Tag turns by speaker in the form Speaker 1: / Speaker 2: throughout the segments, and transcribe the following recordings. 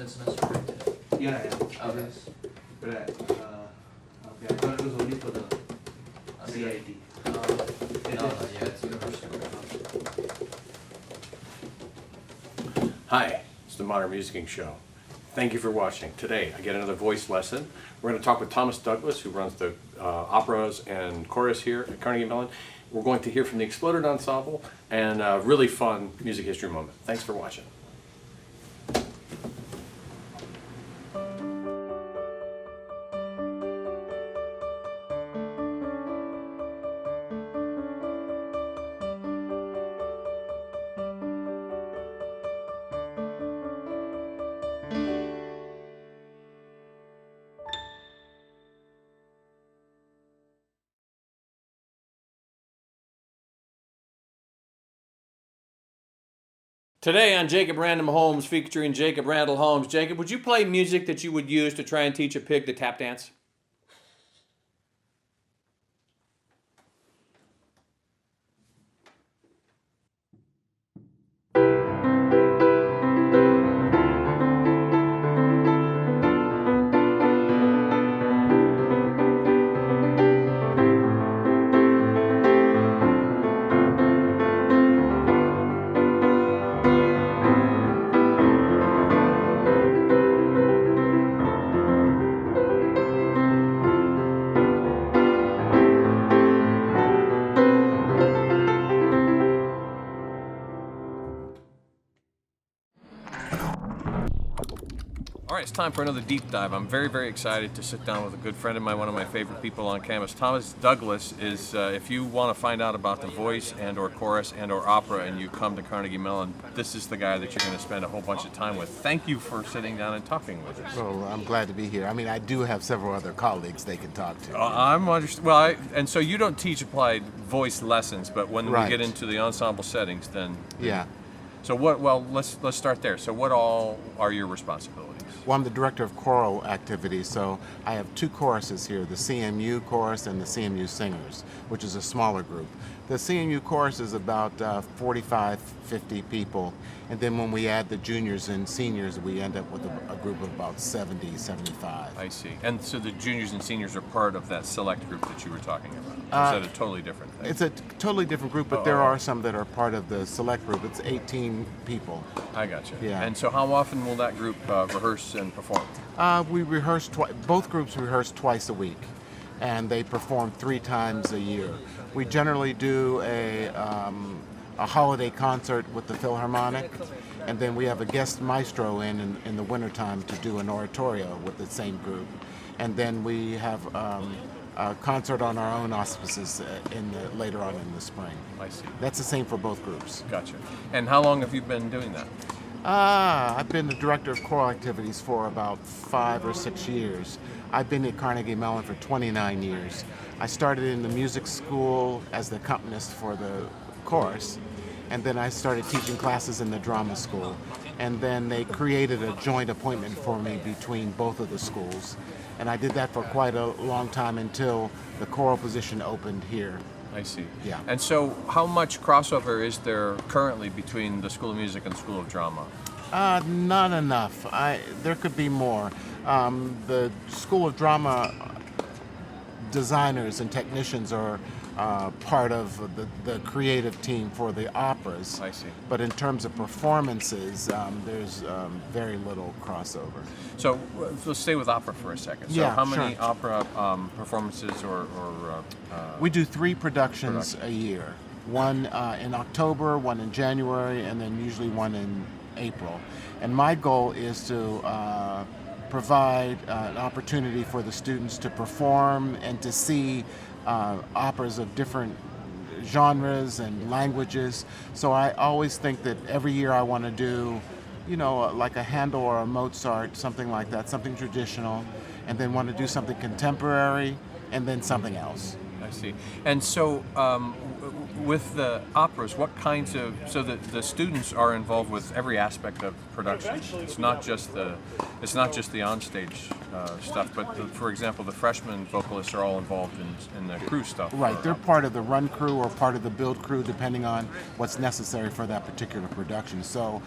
Speaker 1: that semester, right?
Speaker 2: Yeah, yeah.
Speaker 1: Okay.
Speaker 2: Yes. But okay, I thought it was only for the CIT.
Speaker 1: Yeah, it's university.
Speaker 3: Hi, it's the Modern Musicking Show. Thank you for watching. Today I get another voice lesson. We're going to talk with Thomas Douglas, who runs the operas and chorus here at Carnegie Mellon. We're going to hear from the Exploded Ensemble and a really fun music history moment. Thanks for watching. Today on Jacob Random Holmes, featuring Jacob Randall Holmes. Jacob, would you play music that you would use to try and teach a pig to tap dance? All right, it's time for another deep dive. I'm very, very excited to sit down with a good friend of mine, one of my favorite people on campus. Thomas Douglas is, if you want to find out about the voice and or chorus and or opera and you come to Carnegie Mellon, this is the guy that you're going to spend a whole bunch of time with. Thank you for sitting down and talking with us.
Speaker 4: Well, I'm glad to be here. I mean, I do have several other colleagues they can talk to.
Speaker 3: And so you don't teach applied voice lessons, but when
Speaker 4: Right.
Speaker 3: we get into the ensemble settings, then...
Speaker 4: Yeah.
Speaker 3: So let's start there. So what all are your responsibilities?
Speaker 4: Well, I'm the director of choral activities, so I have two choruses here, the CMU chorus and the CMU singers, which is a smaller group. The CMU chorus is about 45, 50 people, and then when we add the juniors and seniors, we end up with a group of about 70, 75.
Speaker 3: I see. And so the juniors and seniors are part of that select group that you were talking about? Or is that a totally different thing?
Speaker 4: It's a totally different group, but there are some that are part of the select group. It's 18 people.
Speaker 3: I gotcha.
Speaker 4: Yeah.
Speaker 3: And so how often will that group rehearse and perform?
Speaker 4: We rehearse both groups rehearse twice a week, and they perform 3 times a year. We generally do a holiday concert with the Philharmonic, and then we have a guest maestro in the wintertime to do an oratorio with the same group. And then we have a concert on our own auspices later on in the spring.
Speaker 3: I see.
Speaker 4: That's the same for both groups.
Speaker 3: Gotcha. And how long have you been doing that?
Speaker 4: I've been the director of choral activities for about 5 or 6 years. I've been at Carnegie Mellon for 29 years. I started in the music school as the accompanist for the chorus, and then I started teaching classes in the drama school. And then they created a joint appointment for me between both of the schools. And I did that for quite a long time until the choral position opened here.
Speaker 3: I see.
Speaker 4: Yeah.
Speaker 3: And so how much crossover is there currently between the School of Music and the School of Drama?
Speaker 4: Not enough. There could be more. The School of Drama designers and technicians are part of the creative team for the operas.
Speaker 3: I see.
Speaker 4: But in terms of performances, there's very little crossover.
Speaker 3: So let's stay with opera for a second. So
Speaker 4: Yeah,
Speaker 3: how many
Speaker 4: sure.
Speaker 3: opera performances or
Speaker 4: We do 3 productions a year. One in October, one in January, and then usually one in April. And my goal is to provide an opportunity for the students to perform and to see operas of different genres and languages. So I always think that every year I want to do, like a Handel or a Mozart, something like that, something traditional, and then want to do something contemporary, and then something else.
Speaker 3: I see. And so with the operas, what kinds of, so the students are involved with every aspect of production. It's not just the onstage stuff, but for example, the freshman vocalists are all involved in the crew stuff.
Speaker 4: Right, they're part of the run crew or part of the build crew, depending on what's necessary for that particular production. So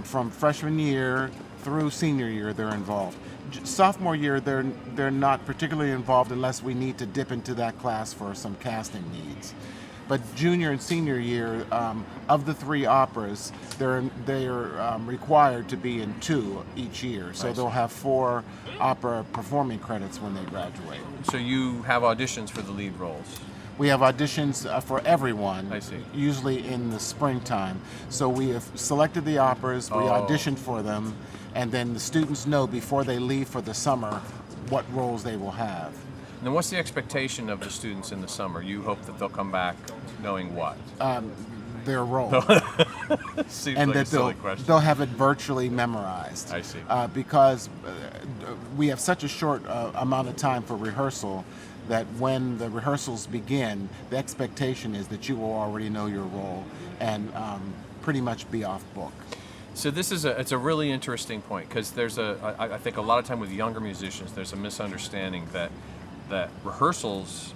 Speaker 4: from freshman year through senior year they're involved. Sophomore year they're not particularly involved unless we need to dip into that class for some casting needs. But junior and senior year, of the 3 operas, they're required to be in 2 each year. So they'll have 4 opera performing credits when they graduate.
Speaker 3: So you have auditions for the lead roles.
Speaker 4: We have auditions for everyone,
Speaker 3: I see.
Speaker 4: usually in the springtime. So we have selected the operas, we auditioned for them, and then the students know before they leave for the summer what roles they will have.
Speaker 3: And then what's the expectation of the students in the summer? You hope that they'll come back knowing what?
Speaker 4: Their role.
Speaker 3: Seems
Speaker 4: And
Speaker 3: like a
Speaker 4: that
Speaker 3: silly question.
Speaker 4: they'll have it virtually memorized.
Speaker 3: I see.
Speaker 4: Because we have such a short amount of time for rehearsal that when the rehearsals begin, the expectation is that you will already know your role and pretty much be off book.
Speaker 3: So this is it's a really interesting point, because there's I think a lot of time with younger musicians there's a misunderstanding that rehearsals,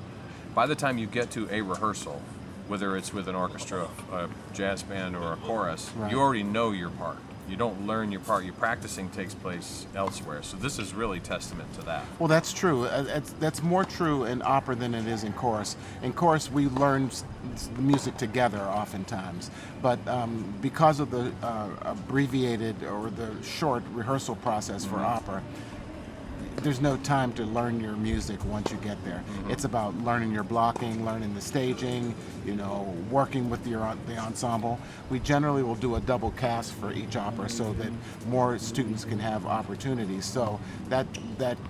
Speaker 3: by the time you get to a rehearsal, whether it's with an orchestra, a jazz band, or a chorus,
Speaker 4: Right.
Speaker 3: you already know your part. You don't learn your part. Your practicing takes place elsewhere. So this is really testament to that.
Speaker 4: Well, that's true. That's more true in opera than it is in chorus. In chorus, we learn the music together oftentimes, but because of the abbreviated or the short rehearsal process for opera, there's no time to learn your music once you get there. It's about learning your blocking, learning the staging, working with the ensemble. We generally will do a double cast for each opera so that more students can have opportunities. So that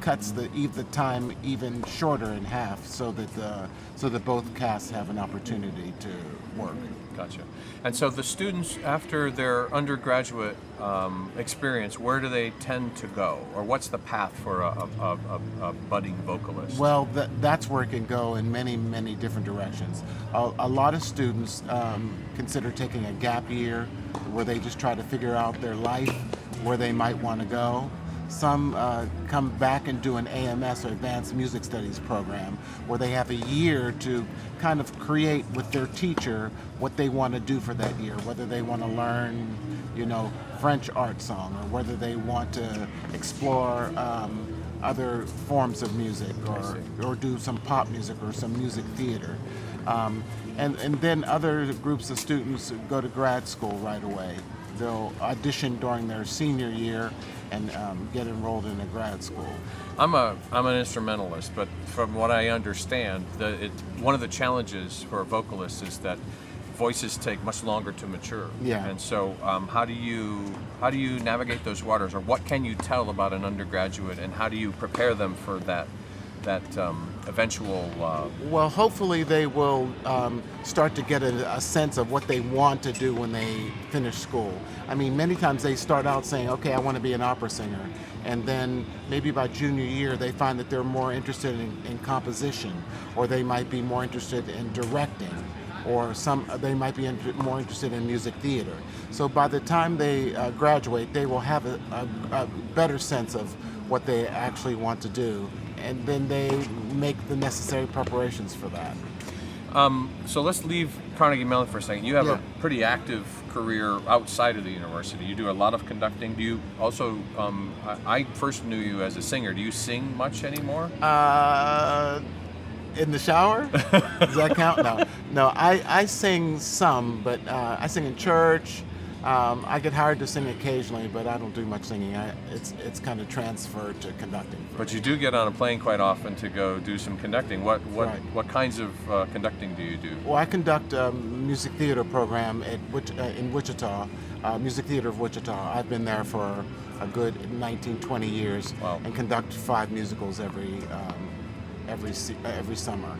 Speaker 4: cuts the time even shorter in half, so that both casts have an opportunity to work.
Speaker 3: Gotcha. And so the students, after their undergraduate experience, where do they tend to go? Or what's the path for a budding vocalist?
Speaker 4: Well, that's where it can go in many, many different directions. A lot of students consider taking a gap year where they just try to figure out their life, where they might want to go. Some come back and do an AMS, or Advanced Music Studies program, where they have a year to kind of create with their teacher what they want to do for that year, whether they want to learn, French art song, or whether they want to explore other forms of music, or do some pop music or some music theater. And then other groups of students go to grad school right away. They'll audition during their senior year and get enrolled in a grad school.
Speaker 3: I'm an instrumentalist, but from what I understand, one of the challenges for vocalists is that voices take much longer to mature.
Speaker 4: Yeah.
Speaker 3: And so, how do you navigate those waters, or what can you tell about an undergraduate, and how do you prepare them for that eventual?
Speaker 4: Well, hopefully they will start to get a sense of what they want to do when they finish school. I mean, many times they start out saying, okay, I want to be an opera singer. And then maybe by junior year, they find that they're more interested in composition, or they might be more interested in directing, or they might be more interested in music theater. So by the time they graduate, they will have a better sense of what they actually want to do, and then they make the necessary preparations for that.
Speaker 3: So let's leave Carnegie Mellon for a second. You have
Speaker 4: Yeah.
Speaker 3: a pretty active career outside of the university. You do a lot of conducting. Do you also, I first knew you as a singer. Do you sing much anymore?
Speaker 4: In the shower? Does that count? No. I sing some, but I sing in church. I get hired to sing occasionally, but I don't do much singing. It's kind of transferred to conducting.
Speaker 3: But you do get on a plane quite often to go do some conducting. What
Speaker 4: Right.
Speaker 3: kinds of conducting do you do?
Speaker 4: Well, I conduct a music theater program in Wichita, Music Theater of Wichita. I've been there for a good 19, 20 years.
Speaker 3: Wow.
Speaker 4: And conduct 5 musicals every summer.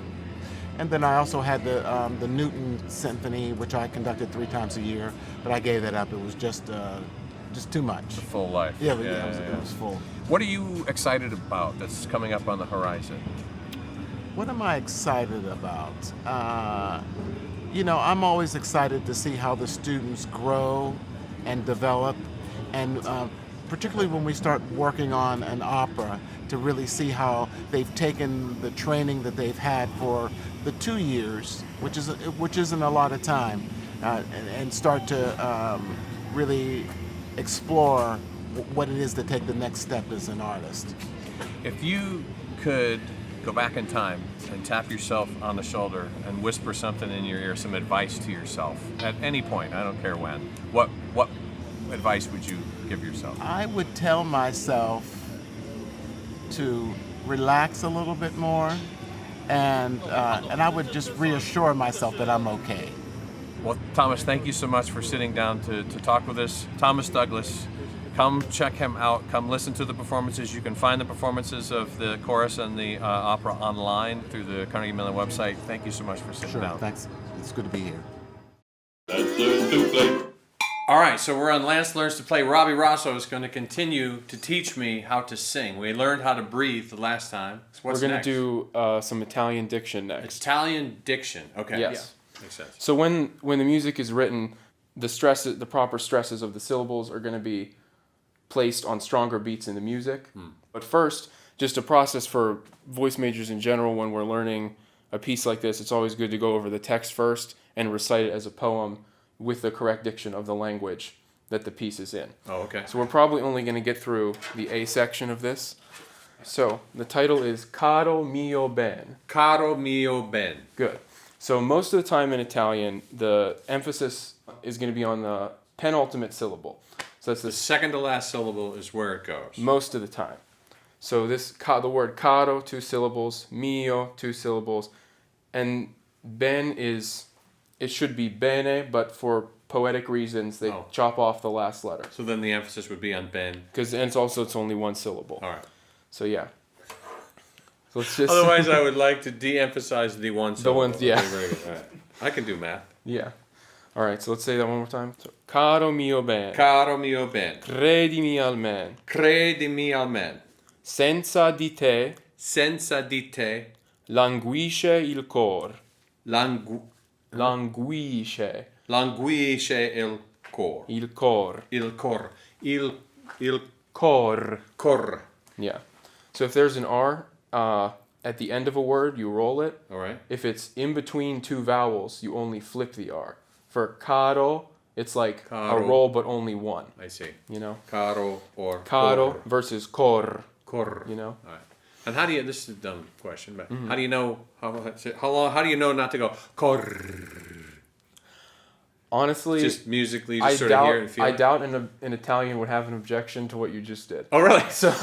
Speaker 4: And then I also had the Newton Symphony, which I conducted 3 times a year, but I gave that up. It was just too much.
Speaker 3: The full life.
Speaker 4: Yeah, it was full.
Speaker 3: What are you excited about that's coming up on the horizon?
Speaker 4: What am I excited about? I'm always excited to see how the students grow and develop, and particularly when we start working on an opera, to really see how they've taken the training that they've had for the 2 years, which isn't a lot of time, and start to really explore what it is to take the next step as an artist.
Speaker 3: If you could go back in time and tap yourself on the shoulder and whisper something in your ear, some advice to yourself at any point, I don't care when, what advice would you give yourself?
Speaker 4: I would tell myself to relax a little bit more, and I would just reassure myself that I'm okay.
Speaker 3: Well, Thomas, thank you so much for sitting down to talk with us. Thomas Douglas, come check him out. Come listen to the performances. You can find the performances of the chorus and the opera online through the Carnegie Mellon website. Thank you so much for sitting
Speaker 4: Sure,
Speaker 3: down.
Speaker 4: thanks. It's good to be here.
Speaker 3: All right, so we're on Lance Learns to Play. Robbie Rosso is going to continue to teach me how to sing. We learned how to breathe the last time. So what's
Speaker 5: We're going
Speaker 3: next?
Speaker 5: to do some Italian diction next.
Speaker 3: Italian diction. Okay.
Speaker 5: Yes.
Speaker 3: Yeah. Makes sense.
Speaker 5: So when the music is written, the proper stresses of the syllables are going to be placed on stronger beats in the music. But first, just a process for voice majors in general, when we're learning a piece like this, it's always good to go over the text first and recite it as a poem with the correct diction of the language that the piece is in.
Speaker 3: Oh, okay.
Speaker 5: So we're probably only going to get through the A section of this. So the title is Caro mio ben.
Speaker 3: Caro mio ben.
Speaker 5: Good. So most of the time in Italian, the emphasis is going to be on the penultimate syllable. So that's
Speaker 3: The
Speaker 5: the
Speaker 3: second to last syllable is where it goes.
Speaker 5: most of the time. So the word caro, 2 syllables, mio, 2 syllables, and ben it should be bene, but for poetic reasons, they chop off the last letter.
Speaker 3: So then the emphasis would be on ben.
Speaker 5: Because it's only 1 syllable.
Speaker 3: All right.
Speaker 5: So yeah. So let's just
Speaker 3: Otherwise, I would like to de-emphasize the one syllable.
Speaker 5: one, yeah.
Speaker 3: Okay, very good. All right. I can do math.
Speaker 5: yeah. All right. So let's say that one more time. So, caro mio ben,
Speaker 3: Caro mio ben.
Speaker 5: credimi al man,
Speaker 3: Credimi al men.
Speaker 5: senza di te
Speaker 3: Senza di te
Speaker 5: languisce il cor.
Speaker 3: languisce il cor.
Speaker 5: Il cor.
Speaker 3: Il cor. Il
Speaker 5: Cor.
Speaker 3: cor.
Speaker 5: Yeah. So if there's an R at the end of a word, you roll it.
Speaker 3: All right.
Speaker 5: If it's in between 2 vowels, you only flip the R. For caro, it's like
Speaker 3: Caro.
Speaker 5: a roll but only 1.
Speaker 3: I see.
Speaker 5: You know?
Speaker 3: Caro or
Speaker 5: Caro
Speaker 3: cor.
Speaker 5: versus cor.
Speaker 3: Cor.
Speaker 5: You know?
Speaker 3: All right. And how do you? This is a dumb question, but how do you know how long? How do you know not to go cor?
Speaker 5: Honestly,
Speaker 3: Just musically,
Speaker 5: I
Speaker 3: just sort of hear it and feel
Speaker 5: I
Speaker 3: it?
Speaker 5: doubt an Italian would have an objection to what you just did.
Speaker 3: Oh, really?
Speaker 5: So,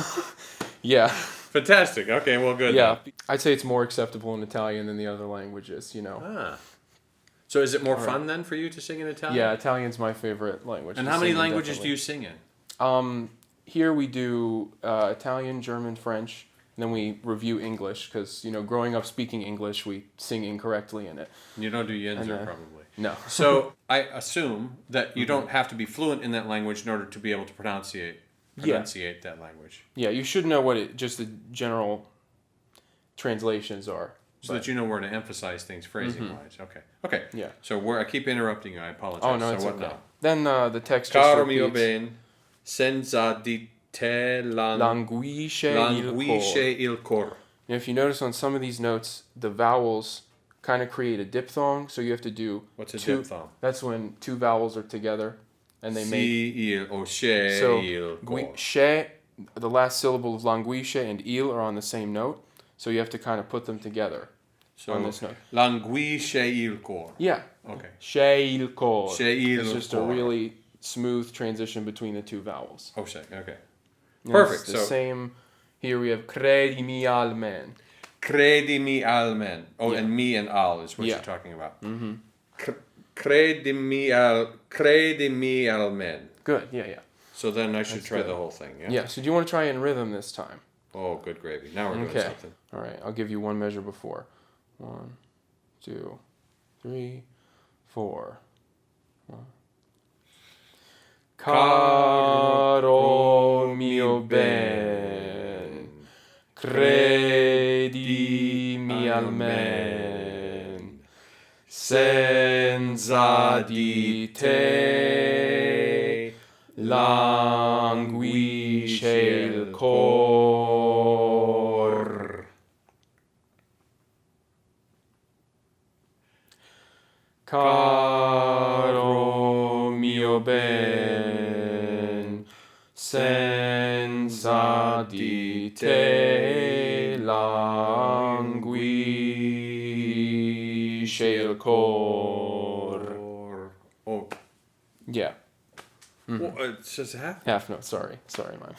Speaker 5: yeah.
Speaker 3: Fantastic. Okay, well, good.
Speaker 5: Yeah. I'd say it's more acceptable in Italian than the other languages, you know.
Speaker 3: Ah. So is it more fun then for you to sing in Italian?
Speaker 5: Yeah, Italian's my favorite language.
Speaker 3: And
Speaker 5: to
Speaker 3: how many
Speaker 5: sing in,
Speaker 3: languages do
Speaker 5: definitely.
Speaker 3: you sing in?
Speaker 5: Here we do Italian, German, French, and then we review English because, you know, growing up speaking English, we sing incorrectly in it.
Speaker 3: You don't do
Speaker 5: And,
Speaker 3: Yinzer, probably.
Speaker 5: No.
Speaker 3: So I assume that you don't have to be fluent in that language in order to be able to pronunciate that language.
Speaker 5: Yeah, you should know what just the general translations are.
Speaker 3: So that you know where to emphasize things phrasing-wise. Okay. Okay.
Speaker 5: Yeah.
Speaker 3: So I keep interrupting you. I apologize.
Speaker 5: Oh, no,
Speaker 3: so
Speaker 5: it's
Speaker 3: what
Speaker 5: okay.
Speaker 3: now?
Speaker 5: Then the text just
Speaker 3: Caro mio
Speaker 5: repeats.
Speaker 3: ben, senza di te
Speaker 5: Languisce
Speaker 3: il cor.
Speaker 5: Now, if you notice on some of these notes, the vowels kind of create a diphthong, so you have to do
Speaker 3: What's a
Speaker 5: 2.
Speaker 3: diphthong?
Speaker 5: That's when 2 vowels are together, and they make
Speaker 3: il o she
Speaker 5: so
Speaker 3: il cor.
Speaker 5: she, the last syllable of languisce and il are on the same note, so you have to kind of put them together on this note.
Speaker 3: Languisce il cor.
Speaker 5: Yeah.
Speaker 3: Okay.
Speaker 5: She il cor.
Speaker 3: She il
Speaker 5: It's just
Speaker 3: cor.
Speaker 5: a really smooth transition between the 2 vowels.
Speaker 3: Oh, say, okay.
Speaker 5: And
Speaker 3: Perfect.
Speaker 5: it's the
Speaker 3: So
Speaker 5: same. Here we have credimi al man.
Speaker 3: credimi al men. Oh,
Speaker 5: Yeah.
Speaker 3: and me and al is what
Speaker 5: Yeah.
Speaker 3: you're talking about. Mm-hmm. Credimi al men.
Speaker 5: Good. Yeah. Yeah.
Speaker 3: So then I should try
Speaker 5: good.
Speaker 3: the whole thing. Yeah.
Speaker 5: Yeah. So do you want to try in rhythm this time?
Speaker 3: Oh, good gravy. Now we're doing
Speaker 5: Okay.
Speaker 3: something.
Speaker 5: All right. I'll give you one measure before. 1, 2, 3, 4. Caro mio ben, credimi al men, senza di te languisce il cor. Caro mio ben, senza di te languisce il cor.
Speaker 3: Oh,
Speaker 5: Yeah.
Speaker 3: well, it's just half.
Speaker 5: Half note. Sorry, man.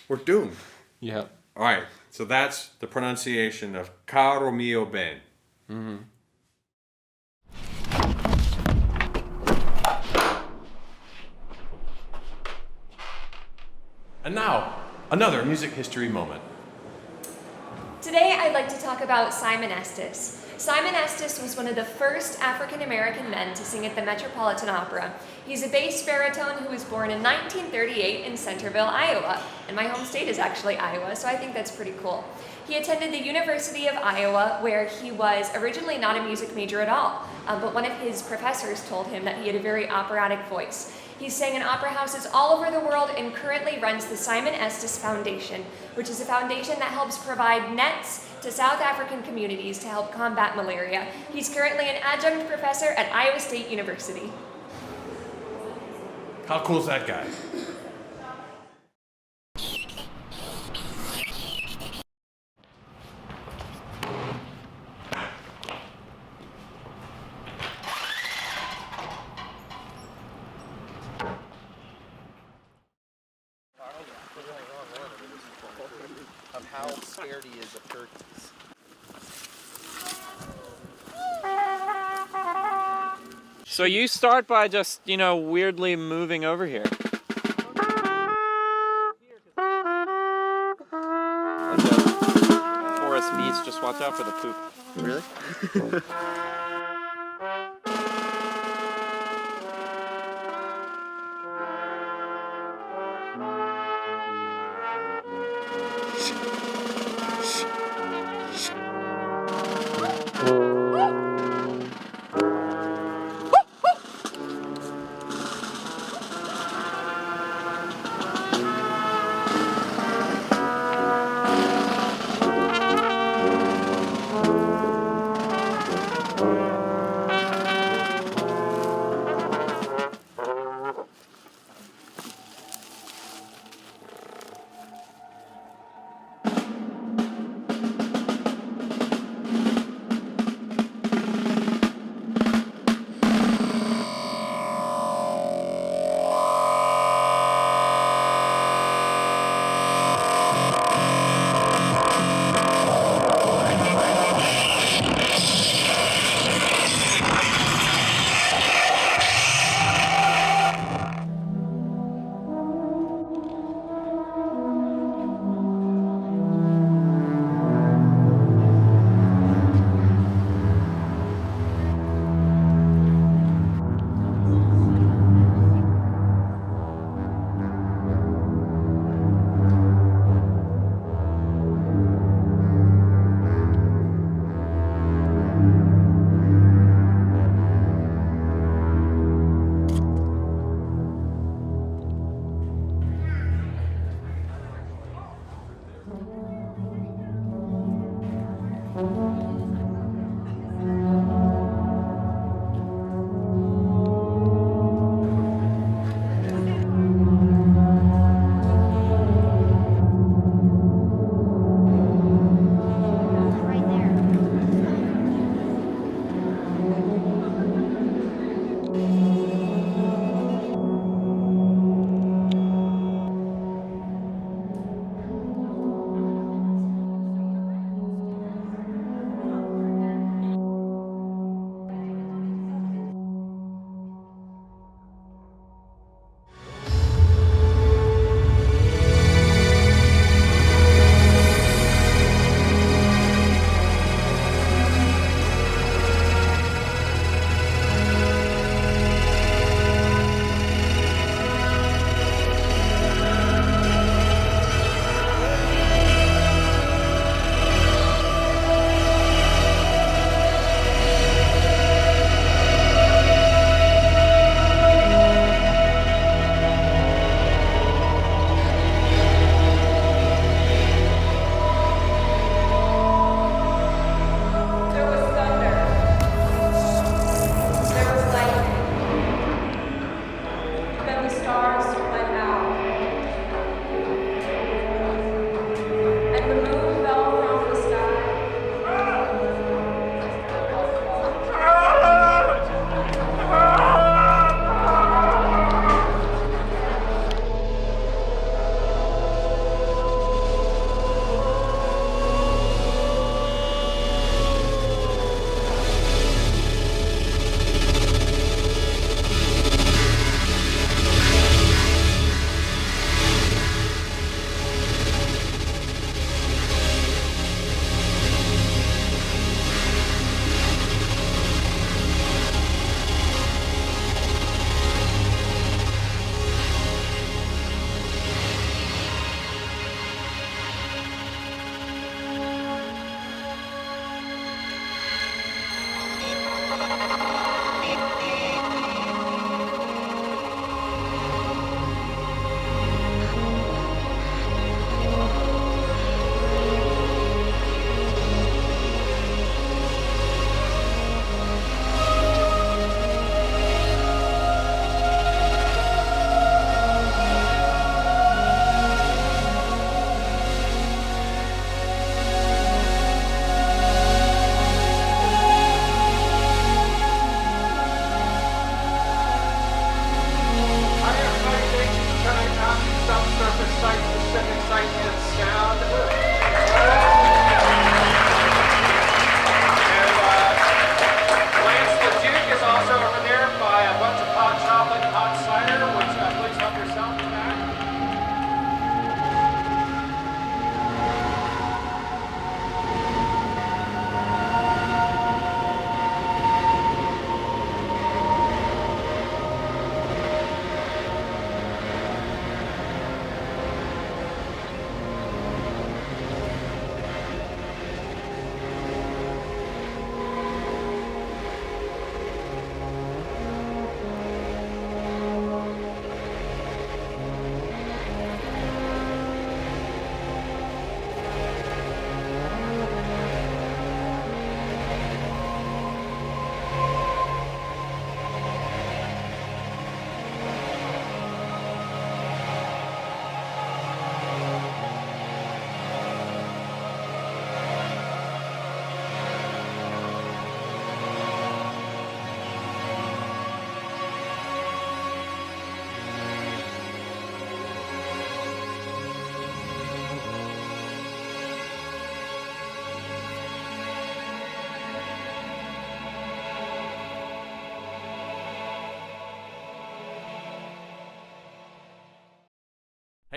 Speaker 3: We're doomed.
Speaker 5: Yeah.
Speaker 3: All right, so that's the pronunciation of Caro mio ben. And now, another music history moment.
Speaker 6: Today I'd like to talk about Simon Estes. Simon Estes was one of the first African American men to sing at the Metropolitan Opera. He's a bass baritone who was born in 1938 in Centerville, Iowa. And my home state is actually Iowa, so I think that's pretty cool. He attended the University of Iowa, where he was originally not a music major at all, but one of his professors told him that he had a very operatic voice. He sang in opera houses all over the world and currently runs the Simon Estes Foundation, which is a foundation that helps provide nets to South African communities to help combat malaria. He's currently an adjunct professor at Iowa State University.
Speaker 3: How cool is that guy?
Speaker 7: Of how scared he is of turkeys.
Speaker 8: So you start by just, weirdly moving over here. Like a forest beast, just watch out for the poop.
Speaker 7: Really?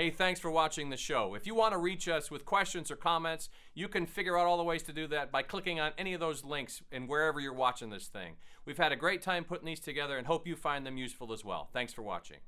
Speaker 3: Hey, thanks for watching the show. If you want to reach us with questions or comments, you can figure out all the ways to do that by clicking on any of those links in wherever you're watching this thing. We've had a great time putting these together and hope you find them useful as well. Thanks for watching.